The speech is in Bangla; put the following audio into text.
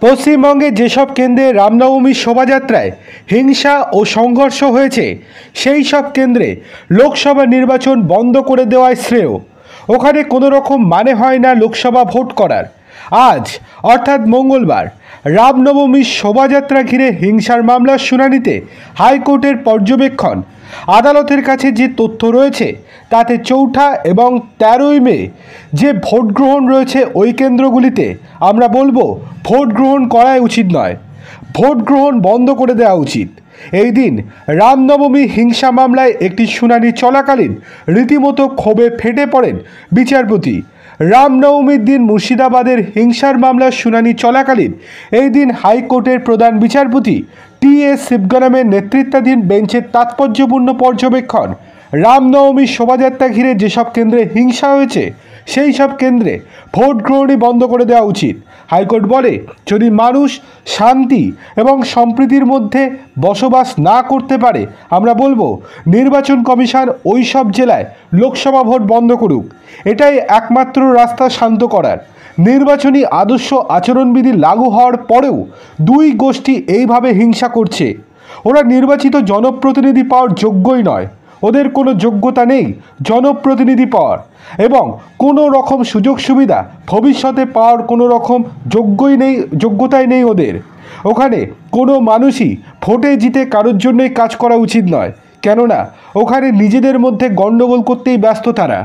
পশ্চিমবঙ্গে যেসব কেন্দ্রে রামনবমীর শোভাযাত্রায় হিংসা ও সংঘর্ষ হয়েছে সেই সব কেন্দ্রে লোকসভা নির্বাচন বন্ধ করে দেওয়াই শ্রেয়। ওখানে কোনো রকম মানে হয় না লোকসভা ভোট করার। আজ অর্থাৎ মঙ্গলবার রামনবমীর শোভাযাত্রা ঘিরে হিংসার মামলার শুনানিতে হাইকোর্টের পর্যবেক্ষণ। আদালতের কাছে যে তথ্য রয়েছে তাতে ৪ঠা এবং ১৩ই মে যে ভোট গ্রহণ রয়েছে ওই কেন্দ্রগুলিতে আমরা বলবো ভোট গ্রহণ করাই উচিত নয়, ভোট গ্রহণ বন্ধ করে দেওয়া উচিত। এই দিন রামনবমী হিংসা মামলায় একটি শুনানি চলাকালীন রীতিমতো ক্ষোভে ফেটে পড়েন বিচারপতি। রামনবমীর দিন মুর্শিদাবাদের হিংসার মামলার শুনানি চলাকালীন এই দিন হাইকোর্টের প্রধান বিচারপতি টি.এস. শিবগানামের নেতৃত্বাধীন বেঞ্চের তাৎপর্যপূর্ণ পর্যবেক্ষণ। রামনবমীর শোভাযাত্রা ঘিরে যেসব কেন্দ্রে হিংসা হয়েছে সেই সব কেন্দ্রে ভোট গ্রহণই বন্ধ করে দেওয়া উচিত। হাইকোর্ট বলে, যদি মানুষ শান্তি এবং সম্প্রীতির মধ্যে বসবাস না করতে পারে আমরা বলবো নির্বাচন কমিশন ওই সব জেলায় লোকসভা ভোট বন্ধ করুক। এটাই একমাত্র রাস্তা শান্ত করার। নির্বাচনী আদর্শ আচরণবিধি লাগু হওয়ার পরেও দুই গোষ্ঠী এইভাবে হিংসা করছে। ওরা নির্বাচিত জনপ্রতিনিধি পাওয়ার যোগ্যই নয়, ওদের কোনো যোগ্যতা নেই জনপ্রতিনিধি পাওয়ার, এবং কোনো রকম সুযোগ সুবিধা ভবিষ্যতে পাওয়ার কোনো রকম যোগ্যতাই নেই ওদের। ওখানে কোনো মানুষই ভোটে জিতে কারোর জন্যই কাজ করা উচিত নয়, কেননা ওখানে নিজেদের মধ্যে গণ্ডগোল করতেই ব্যস্ত তারা।